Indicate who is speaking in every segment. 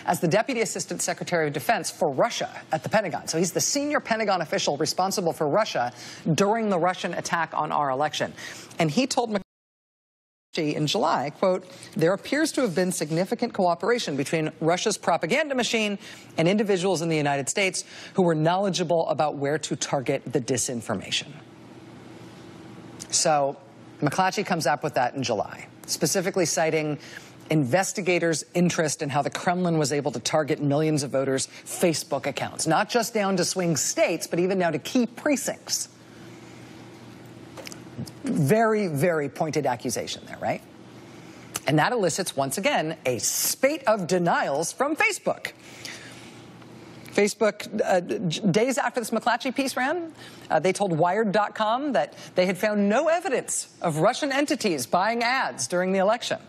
Speaker 1: as the Deputy Assistant Secretary of Defense for Russia at the Pentagon. So he's the senior Pentagon official responsible for Russia during the Russian attack on our election. And he told McClatchy in July, quote, there appears to have been significant cooperation between Russia's propaganda machine and individuals in the United States who were knowledgeable about where to target the disinformation. So McClatchy comes up with that in July, specifically citing investigators' interest in how the Kremlin was able to target millions of voters' Facebook accounts, not just down to swing states, but even down to key precincts. Very, very pointed accusation there, right? And that elicits, once again, a spate of denials from Facebook. Facebook, days after this McClatchy piece ran, they told Wired.com that they had found no evidence of Russian entities buying ads during the election.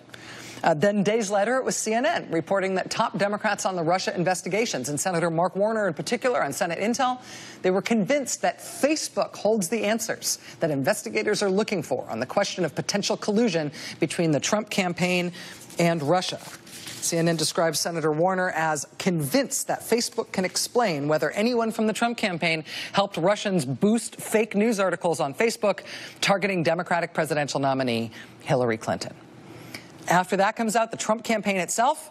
Speaker 1: Then days later, it was CNN reporting that top Democrats on the Russia investigations, and Senator Mark Warner in particular on Senate Intel, they were convinced that Facebook holds the answers that investigators are looking for on the question of potential collusion between the Trump campaign and Russia. CNN describes Senator Warner as convinced that Facebook can explain whether anyone from the Trump campaign helped Russians boost fake news articles on Facebook targeting Democratic presidential nominee Hillary Clinton. After that comes out, the Trump campaign itself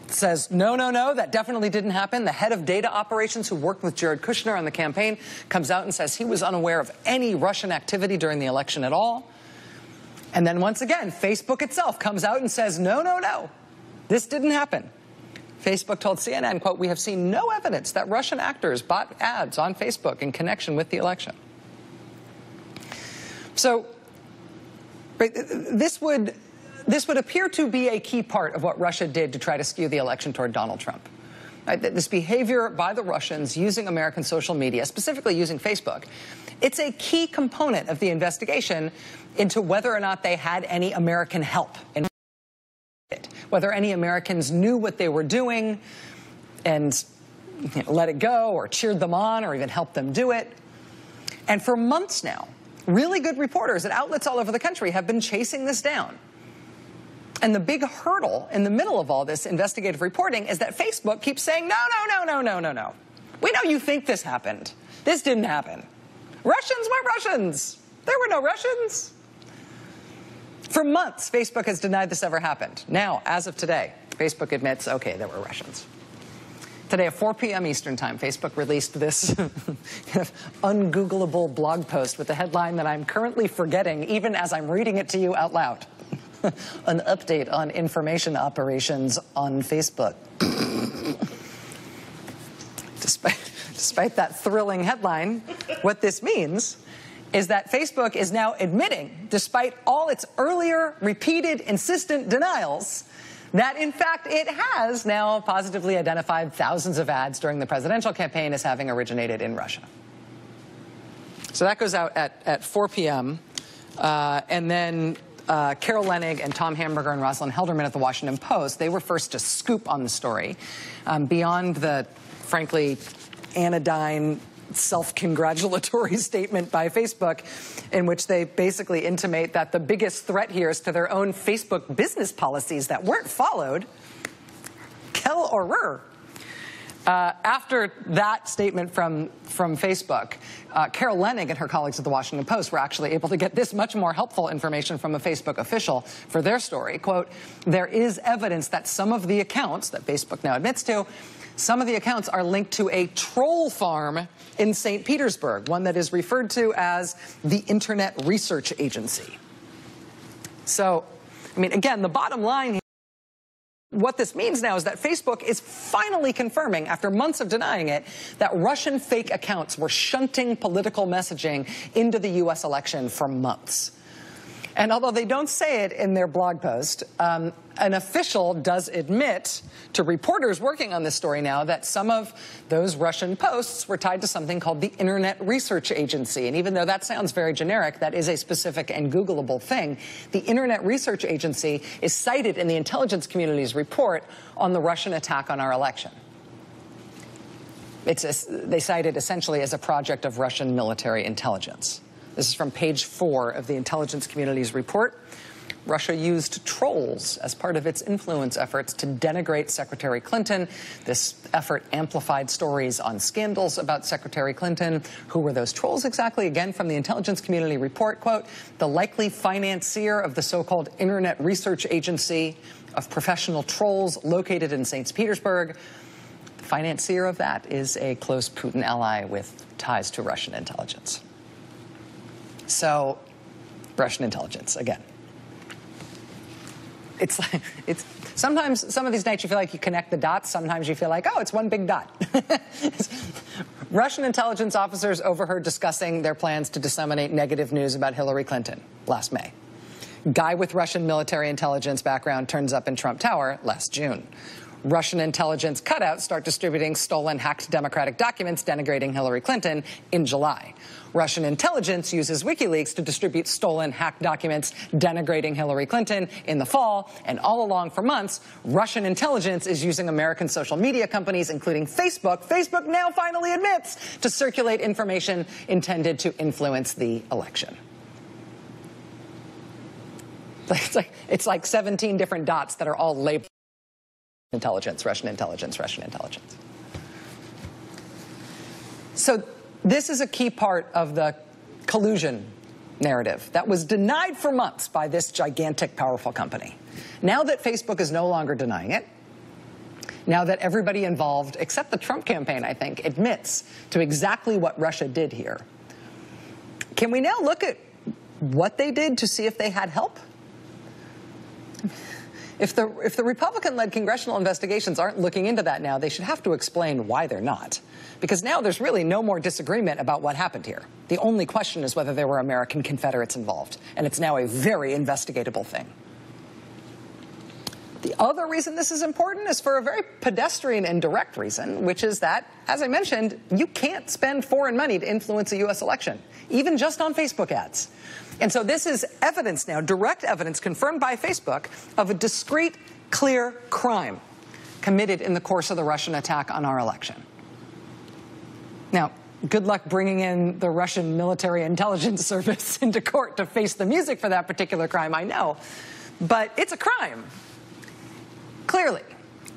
Speaker 1: says, no, that definitely didn't happen. The head of data operations who worked with Jared Kushner on the campaign comes out and says he was unaware of any Russian activity during the election at all. And then once again, Facebook itself comes out and says, no, this didn't happen. Facebook told CNN, quote, we have seen no evidence that Russian actors bought ads on Facebook in connection with the election. So this would appear to be a key part of what Russia did to try to skew the election toward Donald Trump. Right? This behavior by the Russians using American social media, specifically using Facebook, it's a key component of the investigation into whether or not they had any American help in it, whether any Americans knew what they were doing and let it go or cheered them on or even helped them do it. And for months now, really good reporters at outlets all over the country have been chasing this down. And the big hurdle in the middle of all this investigative reporting is that Facebook keeps saying, no. We know you think this happened. This didn't happen. Russians weren't Russians. There were no Russians. For months, Facebook has denied this ever happened. Now, as of today, Facebook admits, okay, there were Russians. Today at 4 p.m. Eastern Time, Facebook released this ungoogleable blog post with the headline that I'm currently forgetting, even as I'm reading it to you out loud. An update on information operations on Facebook. Despite that thrilling headline, what this means is that Facebook is now admitting, despite all its earlier repeated insistent denials, that in fact it has now positively identified thousands of ads during the presidential campaign as having originated in Russia. So that goes out at 4 p.m. And then Carol Leonnig and Tom Hamburger and Rosalind Helderman at the Washington Post, they were first to scoop on the story. Beyond the, frankly, anodyne, self-congratulatory statement by Facebook, in which they basically intimate that the biggest threat here is to their own Facebook business policies that weren't followed. Kel or Rur. After that statement from Facebook, Carol Leonnig and her colleagues at the Washington Post were actually able to get this much more helpful information from a Facebook official for their story. Quote, there is evidence that some of the accounts that Facebook now admits to, some of the accounts are linked to a troll farm in St. Petersburg, one that is referred to as the Internet Research Agency. So, I mean, again, the bottom line here, what this means now is that Facebook is finally confirming, after months of denying it, that Russian fake accounts were shunting political messaging into the U.S. election for months. And although they don't say it in their blog post, an official does admit to reporters working on this story now that some of those Russian posts were tied to something called the Internet Research Agency. And even though that sounds very generic, that is a specific and Googleable thing. The Internet Research Agency is cited in the intelligence community's report on the Russian attack on our election. They cite it essentially as a project of Russian military intelligence. This is from page 4 of the intelligence community's report. Russia used trolls as part of its influence efforts to denigrate Secretary Clinton. This effort amplified stories on scandals about Secretary Clinton. Who were those trolls exactly? Again, from the intelligence community report, quote, the likely financier of the so-called Internet Research Agency of professional trolls located in St. Petersburg. The financier of that is a close Putin ally with ties to Russian intelligence. So, Russian intelligence, again. It's sometimes, some of these nights you feel like you connect the dots. Sometimes you feel like, oh, it's one big dot. Russian intelligence officers overheard discussing their plans to disseminate negative news about Hillary Clinton last May. Guy with Russian military intelligence background turns up in Trump Tower last June. Russian intelligence cutouts start distributing stolen, hacked Democratic documents denigrating Hillary Clinton in July. Russian intelligence uses WikiLeaks to distribute stolen, hacked documents denigrating Hillary Clinton in the fall. And all along for months, Russian intelligence is using American social media companies, including Facebook. Facebook now finally admits to circulate information intended to influence the election. It's like 17 different dots that are all labeled. Intelligence, Russian intelligence, Russian intelligence. So this is a key part of the collusion narrative that was denied for months by this gigantic, powerful company. Now that Facebook is no longer denying it, now that everybody involved, except the Trump campaign, I think, admits to exactly what Russia did here, can we now look at what they did to see if they had help? If the Republican-led congressional investigations aren't looking into that now, they should have to explain why they're not. Because now there's really no more disagreement about what happened here. The only question is whether there were American Confederates involved. And it's now a very investigatable thing. The other reason this is important is for a very pedestrian and direct reason, which is that, as I mentioned, you can't spend foreign money to influence a U.S. election, even just on Facebook ads. And so this is evidence now, direct evidence confirmed by Facebook of a discrete, clear crime committed in the course of the Russian attack on our election. Now, good luck bringing in the Russian military intelligence service into court to face the music for that particular crime, I know. But it's a crime, clearly.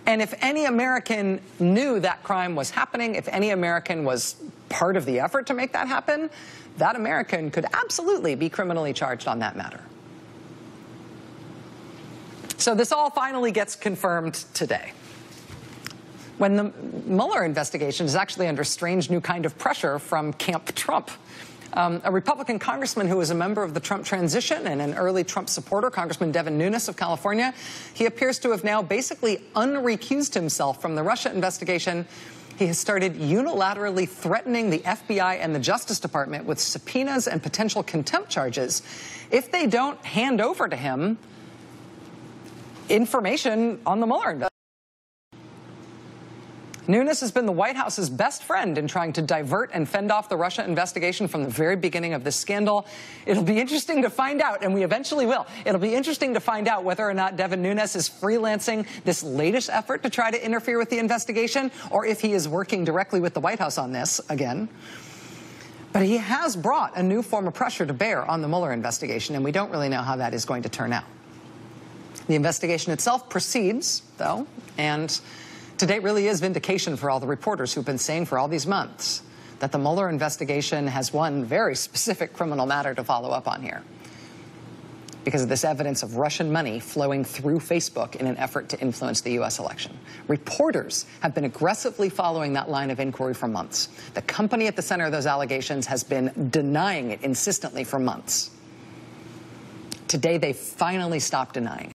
Speaker 1: And if any American knew that crime was happening, if any American was part of the effort to make that happen, that American could absolutely be criminally charged on that matter. So this all finally gets confirmed today, when the Mueller investigation is actually under strange new kind of pressure from Camp Trump. A Republican congressman who was a member of the Trump transition and an early Trump supporter, Congressman Devin Nunes of California, he appears to have now basically unrecused himself from the Russia investigation. He has started unilaterally threatening the FBI and the Justice Department with subpoenas and potential contempt charges if they don't hand over to him information on the Mueller investigation. Nunes has been the White House's best friend in trying to divert and fend off the Russia investigation from the very beginning of this scandal. It'll be interesting to find out, and we eventually will. It'll be interesting to find out whether or not Devin Nunes is freelancing this latest effort to try to interfere with the investigation, or if he is working directly with the White House on this again. But he has brought a new form of pressure to bear on the Mueller investigation, and we don't really know how that is going to turn out. The investigation itself proceeds, though, and today really is vindication for all the reporters who've been saying for all these months that the Mueller investigation has one very specific criminal matter to follow up on here, because of this evidence of Russian money flowing through Facebook in an effort to influence the U.S. election. Reporters have been aggressively following that line of inquiry for months. The company at the center of those allegations has been denying it insistently for months. Today, they finally stopped denying it.